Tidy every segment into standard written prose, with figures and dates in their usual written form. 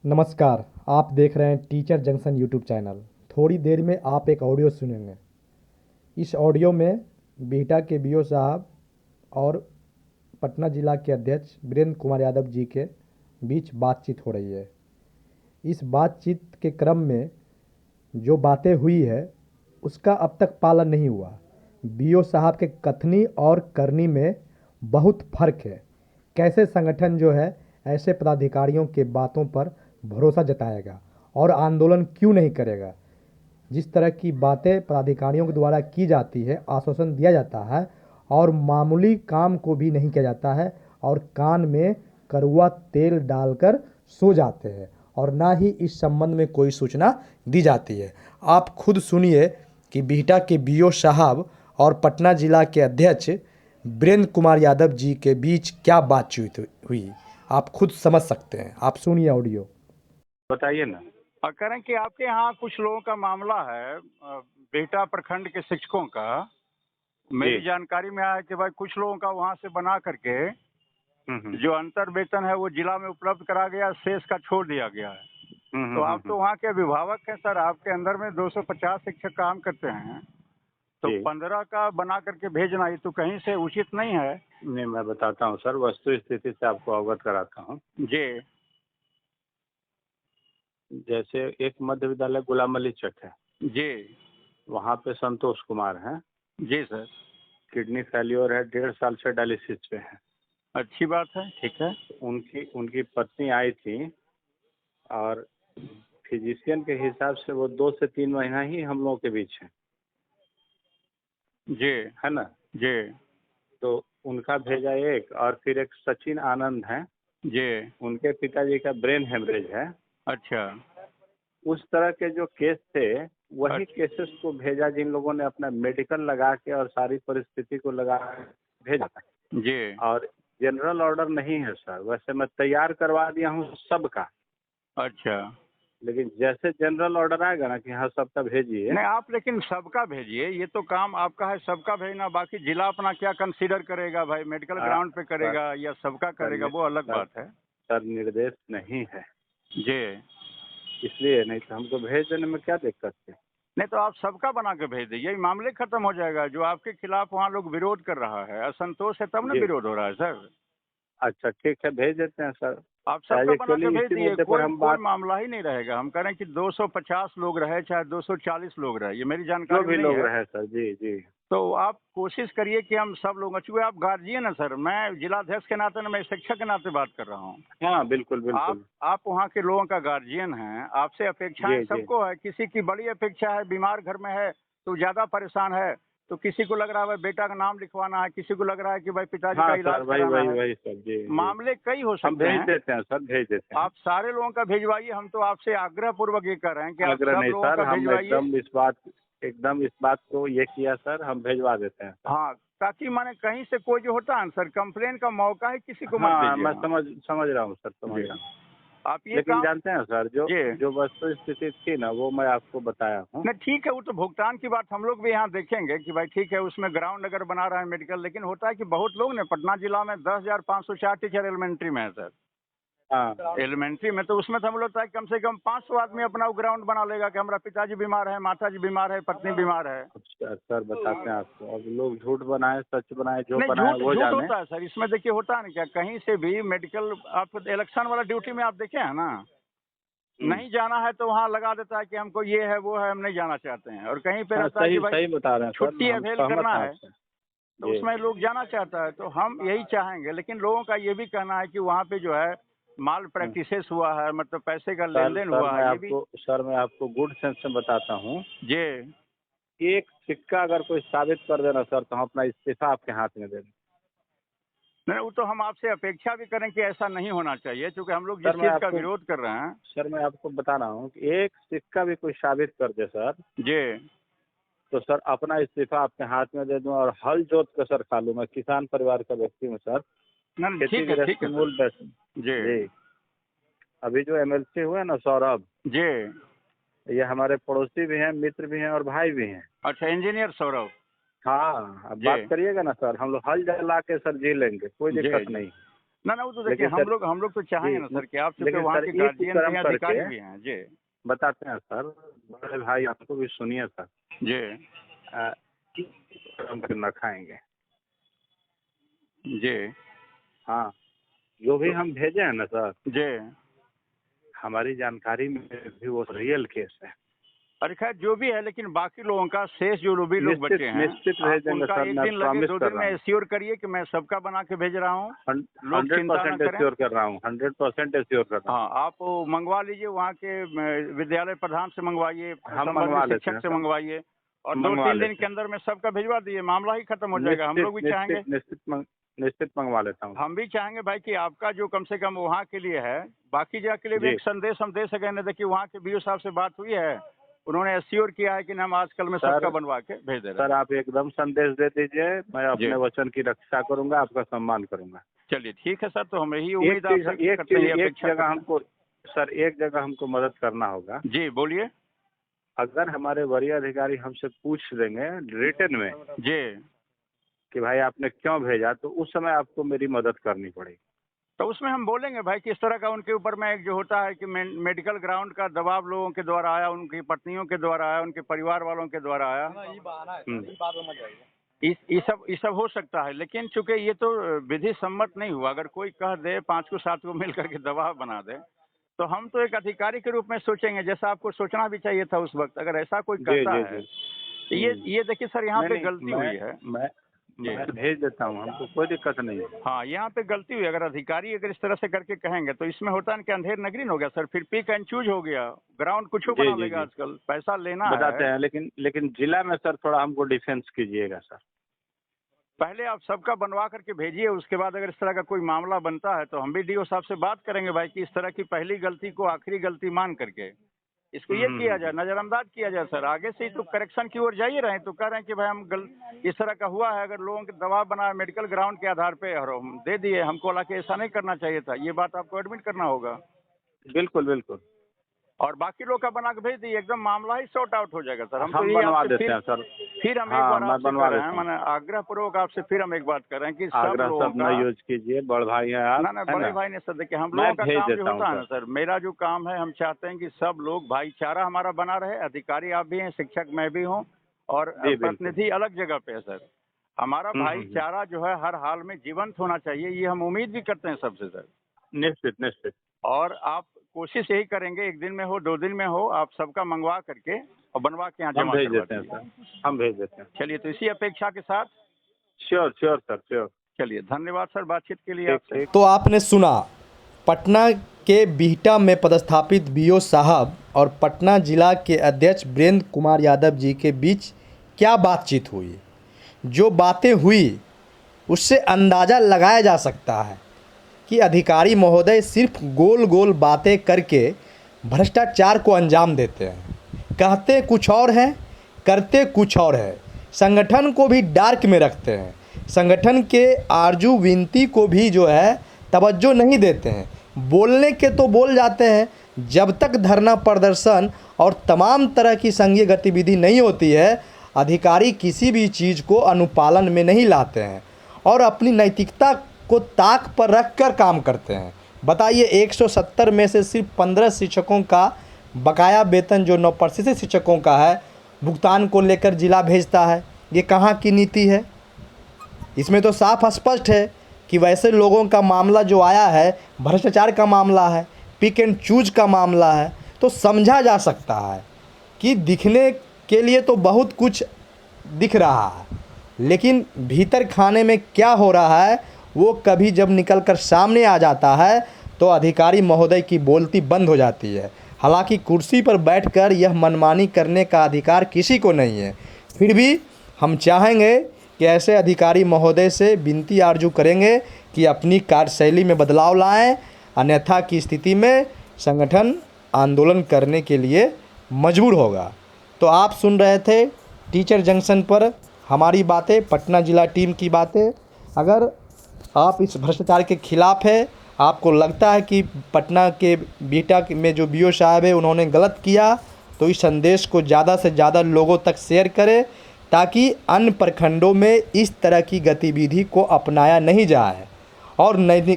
नमस्कार। आप देख रहे हैं टीचर जंक्शन यूट्यूब चैनल। थोड़ी देर में आप एक ऑडियो सुनेंगे। इस ऑडियो में बिहटा के बीओ साहब और पटना जिला के अध्यक्ष वीरेंद्र कुमार यादव जी के बीच बातचीत हो रही है। इस बातचीत के क्रम में जो बातें हुई है उसका अब तक पालन नहीं हुआ। बीओ साहब के कथनी और करनी में बहुत फर्क है। कैसे संगठन जो है ऐसे पदाधिकारियों के बातों पर भरोसा जताएगा और आंदोलन क्यों नहीं करेगा। जिस तरह की बातें पदाधिकारियों के द्वारा की जाती है, आश्वासन दिया जाता है और मामूली काम को भी नहीं किया जाता है और कान में कड़वा तेल डालकर सो जाते हैं और ना ही इस संबंध में कोई सूचना दी जाती है। आप खुद सुनिए कि बिहटा के बीओ साहब और पटना जिला के अध्यक्ष वीरेंद्र कुमार यादव जी के बीच क्या बातचीत हुई, आप खुद समझ सकते हैं। आप सुनिए ऑडियो। बताइए ना। और करें कि आपके यहाँ कुछ लोगों का मामला है बिहटा प्रखंड के शिक्षकों का। मेरी जानकारी में आया कि भाई कुछ लोगों का वहाँ से बना करके जो अंतर वेतन है वो जिला में उपलब्ध करा गया, शेष का छोड़ दिया गया है। तो आप तो वहाँ के अभिभावक हैं सर, आपके अंदर में 250 शिक्षक काम करते हैं, तो 15 का बना करके भेजना ये तो कहीं से उचित नहीं है। नहीं, मैं बताता हूँ सर, वस्तु स्थिति से आपको अवगत कराता हूँ। जी जैसे एक मध्य विद्यालय गुलाम अली चक है जी वहाँ पे संतोष कुमार हैं। जी सर। किडनी फेल्योर है, 1.5 साल से डायलिसिस पे है। अच्छी बात है, ठीक है। उनकी उनकी पत्नी आई थी और फिजिशियन के हिसाब से वो 2 से 3 महीना ही हम लोगों के बीच है। जी है ना। जी तो उनका भेजा एक, और फिर एक सचिन आनंद है जी। उनके पिताजी का ब्रेन हेमरेज है। अच्छा उस तरह के जो केस थे वही केसेस को भेजा जिन लोगों ने अपना मेडिकल लगा के और सारी परिस्थिति को लगा के भेजा था जी। और जनरल ऑर्डर नहीं है सर। वैसे मैं तैयार करवा दिया हूँ सबका, अच्छा। लेकिन जैसे जनरल ऑर्डर आएगा ना कि हाँ सबका भेजिए। नहीं आप लेकिन सबका भेजिए, ये तो काम आपका है सबका भेजना। बाकी जिला अपना क्या कंसीडर करेगा भाई, मेडिकल ग्राउंड पे करेगा या सबका करेगा, वो अलग बात है। सर निर्देश नहीं है जी। इसलिए, नहीं तो हमको भेज देने में क्या दिक्कत है। नहीं तो आप सबका बना के भेज दीजिए, मामले खत्म हो जाएगा। जो आपके खिलाफ वहाँ लोग विरोध कर रहा है, असंतोष है, तब ना विरोध हो रहा है सर। अच्छा ठीक है, भेज देते हैं सर। आप सबका बना के भेज इसी दिए, मुद्दे पर हम कोई बात, मामला ही नहीं रहेगा। हम कह रहे हैं कि 250 लोग रहे चाहे 240 लोग रहे, ये मेरी जो जानकारी भी में लोग नहीं है। रहे सर। जी जी। तो आप कोशिश करिए कि हम सब लोग, चूँकि आप गार्जियन हैं सर, मैं जिलाध्यक्ष के नाते, मैं शिक्षक के नाते बात कर रहा हूँ। हाँ बिल्कुल बिल्कुल। आप वहाँ के लोगों का गार्जियन हैं, आपसे अपेक्षाएं जी जी। सबको है। किसी की बड़ी अपेक्षा है, बीमार घर में है तो ज़्यादा परेशान है, तो किसी को लग रहा है भाई बेटा का नाम लिखवाना है, किसी को लग रहा है कि भाई पिताजी का हाँ सर, इलाज वही कराना वही है। वही सर। जी जी। मामले कई हो हम सकते भेज हैं। देते हैं सर, भेज देते हैं। आप सारे लोगों का भिजवाइए। हम तो आपसे आग्रह पूर्वक ये कर रहे हैं कि आप आग्रह सब नहीं लोगों सर, का हम भिजवाइए। एकदम इस बात को ये किया सर, हम भेजवा देते हैं सर। हाँ, ताकि माने कहीं से कोई जो होता है ना सर, कंप्लेन का मौका ही किसी को मत हाँ दीजिए। मैं समझ रहा हूँ सर, समझ जी। रहा हूँ। आप ये लेकिन काम। जानते हैं सर, जो जी। जो वस्तु स्थिति थी ना वो मैं आपको बताया हूँ। नहीं ठीक है, वो तो भुगतान की बात हम लोग भी यहाँ देखेंगे कि भाई ठीक है उसमें ग्राउंड अगर बना रहा है मेडिकल, लेकिन होता है कि बहुत लोग ने पटना जिला में 10,504 टीचर एलिमेंट्री में है सर। हाँ एलिमेंट्री में तो उसमें तो हम लोग था कि कम से कम 500 आदमी अपना ग्राउंड बना लेगा कि हमारा पिताजी बीमार है, माताजी बीमार है, पत्नी बीमार है। अच्छा सर, बताते हैं आपको। अब लोग झूठ बनाए सच बनाए, जो नहीं बनाए झूठ वो झूठ जाने। होता है सर इसमें। देखिए होता है ना क्या, कहीं से भी मेडिकल, आप इलेक्शन वाला ड्यूटी में आप देखे हैं ना, नहीं जाना है तो वहाँ लगा देता है कि हमको ये है वो है, हम नहीं जाना चाहते हैं। और कहीं पे हाँ रहता है सही कि भाई सही बता रहे हैं सर, छुट्टी हम अवेल सहमत करना हैं है, आपसे। तो जी। उसमें लोग जाना चाहता है। तो हम यही चाहेंगे, लेकिन लोगों का ये भी कहना है कि वहाँ पे जो है माल प्रैक्टिसेस हुआ है, मतलब पैसे का लेन देन हुआ है, ये भी। सर मैं आपको गुड सेंस से बताता हूँ। जी। एक सिक्का अगर कोई साबित कर देना सर, तो हम अपना इस्तीफा आपके हाथ में दे दें। नहीं वो तो हम आपसे अपेक्षा भी करें कि ऐसा नहीं होना चाहिए, क्योंकि हम लोग जिस सर मैं चीज़ का आपको विरोध कर रहे हैं। सर मैं आपको बता रहा हूँ कि एक सिक्का भी कोई साबित कर दे सर, जी। तो सर अपना इस्तीफा आपके हाथ में दे दूं और हल जोत कर सर खा लूँ। मैं किसान परिवार का व्यक्ति हूँ सर। नहीं खेती ठीक है गृहस्थी सर। मूल पैसे। जी जी। अभी जो एमएलसी हुए ना सौरभ, जी। ये हमारे पड़ोसी भी हैं, मित्र भी हैं और भाई भी हैं। अच्छा, इंजीनियर सौरभ। हाँ अब जी बात करिएगा ना सर, हम लोग हल जला के सर जी लेंगे, कोई जी दिक्कत जी। नहीं। ना वो तो देखिए लेकिन सर हम लोग तो चाहेंगे जी ना सर कि आप चूंकि लेकिन वहाँ सर के एक गार्जियन भी कर्म हैं, अधिकारी करके भी हैं। जी बताते हैं सर, बड़े भाई आपको भी सुनिए सर। जी कर्म करना खाएंगे। जी हाँ, जो भी हम भेजे हैं ना सर, जी। हमारी जानकारी में भी वो रियल केस है। अरे खैर जो भी है, लेकिन बाकी लोगों का शेष जो भी लोग निश्चित बचे हैं, निश्चित आप भेजेंगे उनका सर, एक मैं दिन लगे प्रॉमिस 2 कर दिन रहा में हूँ। एश्योर करिए कि मैं सबका बना के भेज रहा हूँ। लोग चिंता न 100% करें। एश्योर कर रहा हूँ, 100% एश्योर कर रहा हूँ। हाँ, आप वो मंगवा लीजिए, वहाँ के विद्यालय प्रधान से मंगवाइए, हम मंगवा संबंधित लेते शिक्षक हैं से सर, मंगवाइए, और मंगवा 2-3 दिन लेते के हैं। अंदर में सबका भिजवा दीजिए, मामला ही खत्म हो जाएगा। हम लोग भी चाहेंगे, निश्चित मंगवा लेता हूँ। हम भी चाहेंगे भाई कि आपका जो कम से कम वहाँ के लिए है, बाकी जगह के लिए भी जी एक संदेश हम दे सकें। देखिए वहाँ के बीओ साहब से बात हुई है, उन्होंने एश्योर किया है कि हम आजकल में सबका बनवा के भेज दे रहे सर, हैं। आप एकदम संदेश दे दीजिए, मैं जी अपने वचन की रक्षा करूंगा, आपका सम्मान करूंगा। चलिए ठीक है सर, तो हम यही एक उम्मीद चीज आपसे करते हैं, एक अपेक्षा जगह करते हमको सर, एक जगह हमको मदद करना होगा। हैं। जी बोलिए। अगर हमारे वरीय अधिकारी हमसे पूछ देंगे रिटर्न में जी कि भाई आपने क्यों भेजा, तो उस समय आपको मेरी मदद करनी पड़ेगी। तो उसमें हम बोलेंगे भाई किस तरह का उनके ऊपर में एक जो होता है कि मेडिकल ग्राउंड का दबाव लोगों के द्वारा आया, उनकी पत्नियों के द्वारा आया, उनके परिवार वालों के द्वारा आया। ये सब हो सकता है, लेकिन चूंकि ये तो विधि सम्मत नहीं हुआ। अगर कोई कह दे 5 को 7 को मिल करके दबाव बना दे, तो हम तो एक अधिकारी के रूप में सोचेंगे, जैसा आपको सोचना भी चाहिए था उस वक्त। अगर ऐसा कोई जी कहता जी है जी तो ये देखिए सर, यहाँ पे नहीं, गलती हुई है। मैं भेज देता हूँ, हमको कोई दिक्कत नहीं है। हाँ, यहाँ पे गलती हुई। अगर अधिकारी अगर इस तरह से करके कहेंगे तो इसमें होता है कि अंधेर नगरीन हो गया सर, फिर पिक एंड चूज हो गया, ग्राउंड कुछ जी बना जी लेगा। जी आजकल पैसा लेना बताते है। हैं, लेकिन जिला में सर थोड़ा हमको डिफेंस कीजिएगा सर। पहले आप सबका बनवा करके भेजिए, उसके बाद अगर इस तरह का कोई मामला बनता है तो हम भी डीओ साहब से बात करेंगे भाई कि इस तरह की पहली गलती को आखिरी गलती मान करके इसको ये किया जाए, नजरअंदाज किया जाए सर। आगे से ही तो करेक्शन की ओर जाइए रहे, तो कह रहे हैं कि भाई हम इस तरह का हुआ है, अगर लोगों के दबाव बना है मेडिकल ग्राउंड के आधार पे और हम दे दिए, हमको हालांकि ऐसा नहीं करना चाहिए था। ये बात आपको एडमिट करना होगा। बिल्कुल बिल्कुल। और बाकी लोग का बना के भेज दिए, एकदम मामला ही सॉर्ट आउट हो जाएगा सर। हम बनवा देते हैं सर। फिर हम एक हाँ, बार मैं आपसे बनवा कर रहे देता हैं, हूँ। मैंने आग्रह पूर्वक आपसे फिर हम एक बात कर रहे हैं कि सब आग्रह लोगों सब का न यूज कीजिए, बड़ भाई हैं आप, ना है बड़े ना? भाई ने सर देखिए, हम मैं लोगों का भेज काम जो देता हूँ होता है ना सर। सर, मेरा जो काम है, हम चाहते हैं कि सब लोग भाईचारा हमारा बना रहे। अधिकारी आप भी हैं, शिक्षक मैं भी हूँ, और जी बिल्कुल। प्रतिनिधि अलग जगह पे है सर। हमारा भाईचारा जो है हर हाल में जीवंत होना चाहिए, ये हम उम्मीद भी करते हैं सबसे सर। निश्चित निश्चित। और आप कोशिश यही करेंगे, 1 दिन में हो 2 दिन में हो, आप सबका मंगवा करके और बनवा के यहाँ हम जमा भेज करवा देते हैं दीजिए। सर, हम भेज देते हैं। चलिए, तो इसी अपेक्षा के साथ श्योर श्योर सर, श्योर। चलिए, धन्यवाद सर बातचीत के लिए ठीक आपसे। ठीक। तो आपने सुना पटना के बिहटा में पदस्थापित बीओ साहब और पटना जिला के अध्यक्ष वीरेंद्र कुमार यादव जी के बीच क्या बातचीत हुई। जो बातें हुई उससे अंदाज़ा लगाया जा सकता है कि अधिकारी महोदय सिर्फ गोल गोल बातें करके भ्रष्टाचार को अंजाम देते हैं। कहते कुछ और हैं, करते कुछ और है। संगठन को भी डार्क में रखते हैं, संगठन के आरजू विनती को भी जो है तवज्जो नहीं देते हैं। बोलने के तो बोल जाते हैं, जब तक धरना प्रदर्शन और तमाम तरह की संघीय गतिविधि नहीं होती है, अधिकारी किसी भी चीज़ को अनुपालन में नहीं लाते हैं और अपनी नैतिकता को ताक पर रख कर काम करते हैं। बताइए, 170 में से सिर्फ 15 शिक्षकों का बकाया वेतन जो 9% शिक्षकों का है, भुगतान को लेकर जिला भेजता है। ये कहाँ की नीति है? इसमें तो साफ स्पष्ट है कि वैसे लोगों का मामला जो आया है भ्रष्टाचार का मामला है, पिक एंड चूज का मामला है। तो समझा जा सकता है कि दिखने के लिए तो बहुत कुछ दिख रहा है, लेकिन भीतर खाने में क्या हो रहा है वो कभी जब निकल कर सामने आ जाता है तो अधिकारी महोदय की बोलती बंद हो जाती है। हालांकि कुर्सी पर बैठकर यह मनमानी करने का अधिकार किसी को नहीं है, फिर भी हम चाहेंगे कि ऐसे अधिकारी महोदय से विनती आरजू करेंगे कि अपनी कार्यशैली में बदलाव लाएं, अन्यथा की स्थिति में संगठन आंदोलन करने के लिए मजबूर होगा। तो आप सुन रहे थे टीचर जंक्शन पर हमारी बातें, पटना जिला टीम की बातें। अगर आप इस भ्रष्टाचार के खिलाफ़ है, आपको लगता है कि पटना के बिहटा में जो बीओ साहब है उन्होंने गलत किया, तो इस संदेश को ज़्यादा से ज़्यादा लोगों तक शेयर करें ताकि अन्य प्रखंडों में इस तरह की गतिविधि को अपनाया नहीं जाए और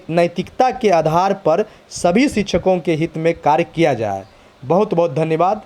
नैतिकता के आधार पर सभी शिक्षकों के हित में कार्य किया जाए। बहुत बहुत धन्यवाद।